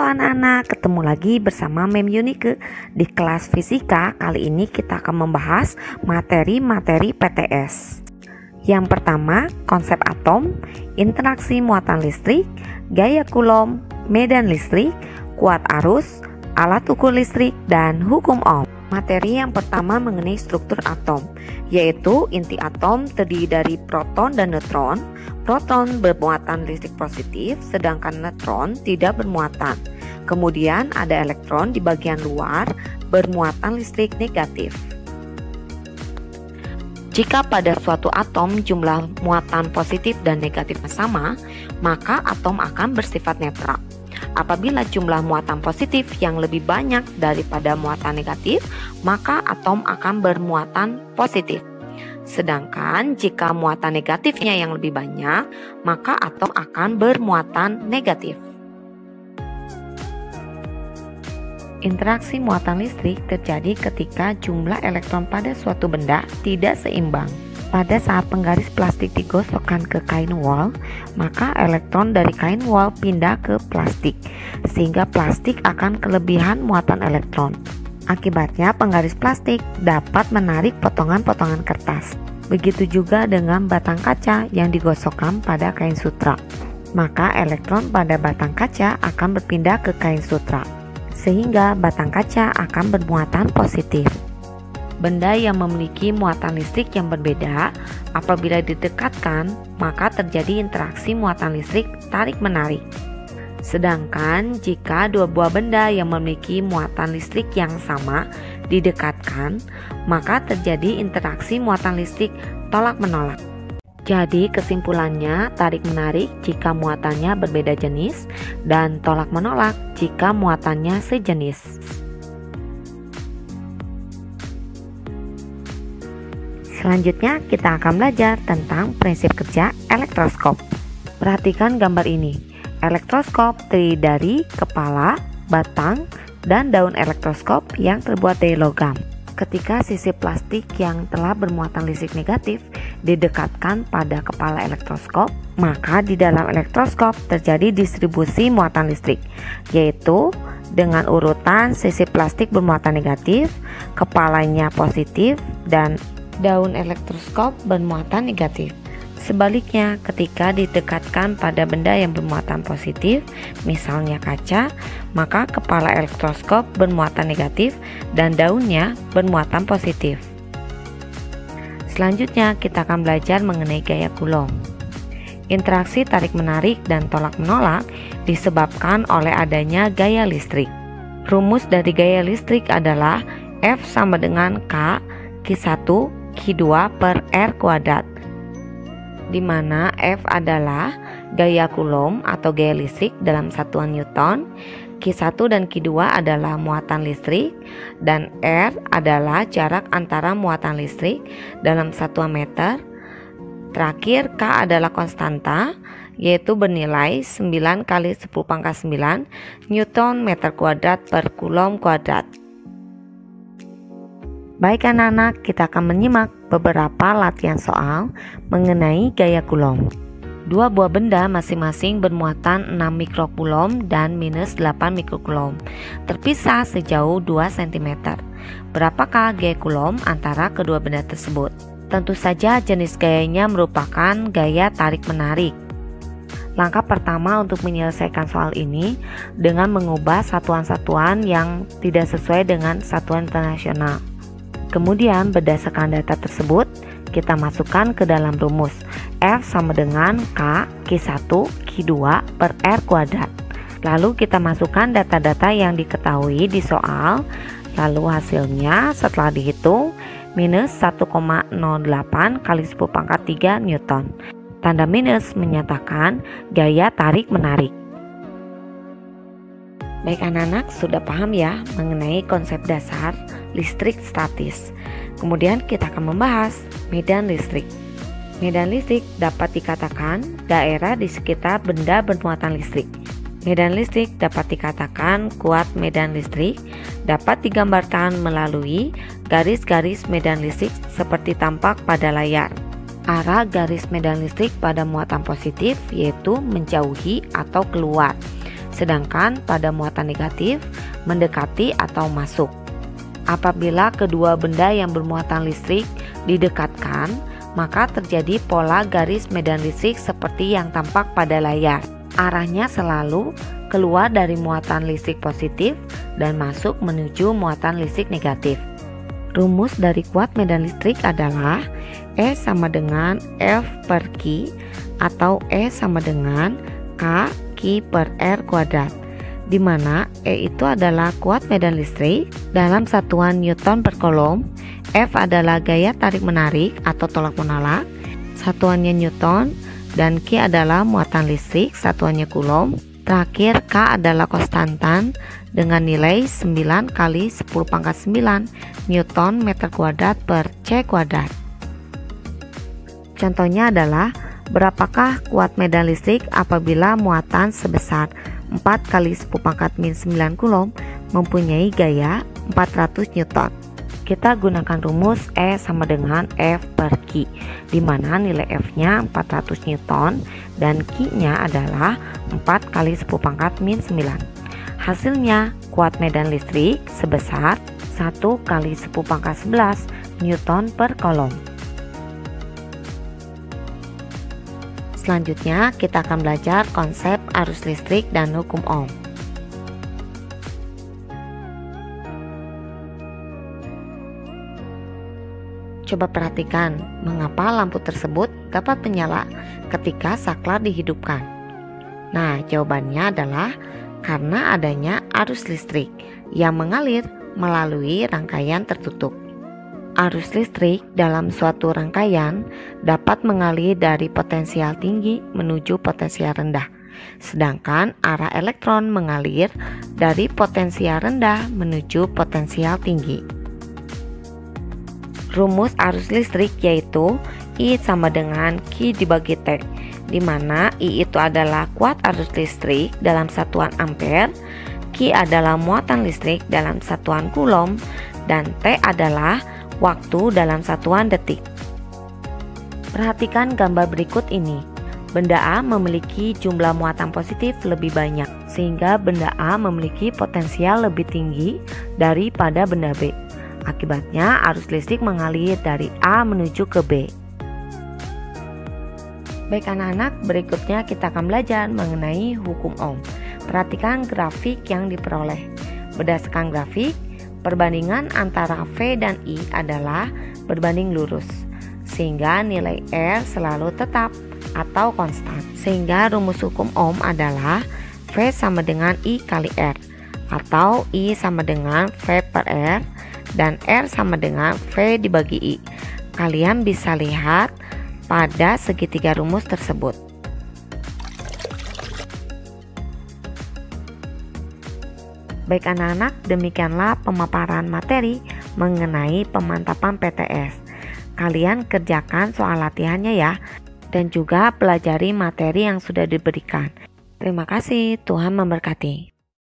anak-anak, ketemu lagi bersama Mem Yunike. Di kelas fisika kali ini kita akan membahas materi-materi PTS. Yang pertama, konsep atom, interaksi muatan listrik, gaya Coulomb, medan listrik, kuat arus, alat ukur listrik, dan hukum Ohm. Materi yang pertama mengenai struktur atom, yaitu inti atom terdiri dari proton dan neutron. Proton bermuatan listrik positif, sedangkan neutron tidak bermuatan. Kemudian ada elektron di bagian luar bermuatan listrik negatif. Jika pada suatu atom jumlah muatan positif dan negatifnya sama, maka atom akan bersifat netral. Apabila jumlah muatan positif yang lebih banyak daripada muatan negatif, maka atom akan bermuatan positif. Sedangkan jika muatan negatifnya yang lebih banyak, maka atom akan bermuatan negatif. Interaksi muatan listrik terjadi ketika jumlah elektron pada suatu benda tidak seimbang. Pada saat penggaris plastik digosokkan ke kain wol, maka elektron dari kain wol pindah ke plastik, sehingga plastik akan kelebihan muatan elektron. Akibatnya penggaris plastik dapat menarik potongan-potongan kertas. Begitu juga dengan batang kaca yang digosokkan pada kain sutra. Maka elektron pada batang kaca akan berpindah ke kain sutra, sehingga batang kaca akan bermuatan positif. Benda yang memiliki muatan listrik yang berbeda, apabila didekatkan, maka terjadi interaksi muatan listrik tarik-menarik. Sedangkan jika dua buah benda yang memiliki muatan listrik yang sama didekatkan, maka terjadi interaksi muatan listrik tolak-menolak. Jadi kesimpulannya, tarik-menarik jika muatannya berbeda jenis dan tolak-menolak jika muatannya sejenis. Selanjutnya kita akan belajar tentang prinsip kerja elektroskop. Perhatikan gambar ini. Elektroskop terdiri dari kepala, batang, dan daun elektroskop yang terbuat dari logam. Ketika sisi plastik yang telah bermuatan listrik negatif didekatkan pada kepala elektroskop, maka di dalam elektroskop terjadi distribusi muatan listrik, yaitu dengan urutan sisi plastik bermuatan negatif, kepalanya positif, dan daun elektroskop bermuatan negatif. Sebaliknya, ketika didekatkan pada benda yang bermuatan positif, misalnya kaca, maka kepala elektroskop bermuatan negatif dan daunnya bermuatan positif. Selanjutnya, kita akan belajar mengenai gaya Coulomb. Interaksi tarik-menarik dan tolak-menolak disebabkan oleh adanya gaya listrik. Rumus dari gaya listrik adalah F sama dengan K Q1 Q2 per R kuadrat, di mana F adalah gaya Coulomb atau gaya listrik dalam satuan Newton, Q1 dan Q2 adalah muatan listrik, dan R adalah jarak antara muatan listrik dalam satuan meter. Terakhir, K adalah konstanta, yaitu bernilai 9 kali 10 pangkat 9 Newton meter kuadrat per Coulomb kuadrat. Baik anak-anak, kita akan menyimak beberapa latihan soal mengenai gaya Coulomb. Dua buah benda masing-masing bermuatan 6 mikrocoulomb dan minus 8 mikrocoulomb, terpisah sejauh 2 cm. Berapakah gaya Coulomb antara kedua benda tersebut? Tentu saja jenis gayanya merupakan gaya tarik-menarik. Langkah pertama untuk menyelesaikan soal ini dengan mengubah satuan-satuan yang tidak sesuai dengan satuan internasional. Kemudian berdasarkan data tersebut, kita masukkan ke dalam rumus F sama dengan K Q1 Q2 per R kuadrat. Lalu kita masukkan data-data yang diketahui di soal. Lalu hasilnya setelah dihitung minus 1,08 kali 10 pangkat 3 Newton. Tanda minus menyatakan gaya tarik-menarik. Baik anak-anak, sudah paham ya mengenai konsep dasar listrik statis. Kemudian kita akan membahas medan listrik. Medan listrik dapat dikatakan daerah di sekitar benda bermuatan listrik. Medan listrik dapat dikatakan kuat medan listrik, dapat digambarkan melalui garis-garis medan listrik seperti tampak pada layar. Arah garis medan listrik pada muatan positif yaitu menjauhi atau keluar. sedangkan pada muatan negatif mendekati atau masuk. Apabila kedua benda yang bermuatan listrik didekatkan, maka terjadi pola garis medan listrik seperti yang tampak pada layar. Arahnya selalu keluar dari muatan listrik positif dan masuk menuju muatan listrik negatif. Rumus dari kuat medan listrik adalah E sama dengan F per Q atau E sama dengan K Q per R kuadrat, di mana E itu adalah kuat medan listrik dalam satuan Newton per Coulomb, F adalah gaya tarik-menarik atau tolak-menolak, satuannya Newton, dan Q adalah muatan listrik, satuannya Coulomb. Terakhir K adalah konstantan dengan nilai 9 kali 10 pangkat 9 Newton meter kuadrat per C kuadrat. Contohnya adalah berapakah kuat medan listrik apabila muatan sebesar 4 kali 10 pangkat min 9 Coulomb mempunyai gaya 400 Newton. Kita gunakan rumus E sama dengan F per Q, di mana nilai F-nya 400 Newton dan Q-nya adalah 4 kali 10 pangkat min 9. Hasilnya, kuat medan listrik sebesar 1 kali 10 pangkat 11 Newton per Coulomb. Selanjutnya, kita akan belajar konsep arus listrik dan hukum Ohm. Coba perhatikan mengapa lampu tersebut dapat menyala ketika saklar dihidupkan. Nah, jawabannya adalah karena adanya arus listrik yang mengalir melalui rangkaian tertutup. Arus listrik dalam suatu rangkaian dapat mengalir dari potensial tinggi menuju potensial rendah, sedangkan arah elektron mengalir dari potensial rendah menuju potensial tinggi. Rumus arus listrik yaitu I sama dengan Q dibagi T, di mana I itu adalah kuat arus listrik dalam satuan ampere, Q adalah muatan listrik dalam satuan Coulomb, dan T adalah waktu dalam satuan detik. Perhatikan gambar berikut ini. Benda A memiliki jumlah muatan positif lebih banyak, sehingga benda A memiliki potensial lebih tinggi daripada benda B. Akibatnya arus listrik mengalir dari A menuju ke B. Baik anak-anak, berikutnya kita akan belajar mengenai hukum Ohm. Perhatikan grafik yang diperoleh. Berdasarkan grafik, perbandingan antara V dan I adalah berbanding lurus, sehingga nilai R selalu tetap atau konstan. Sehingga rumus hukum Ohm adalah V sama dengan I kali R, atau I sama dengan V per R, dan R sama dengan V dibagi I. Kalian bisa lihat pada segitiga rumus tersebut. Baik anak-anak, demikianlah pemaparan materi mengenai pemantapan PTS. Kalian kerjakan soal latihannya ya, dan juga pelajari materi yang sudah diberikan. Terima kasih, Tuhan memberkati.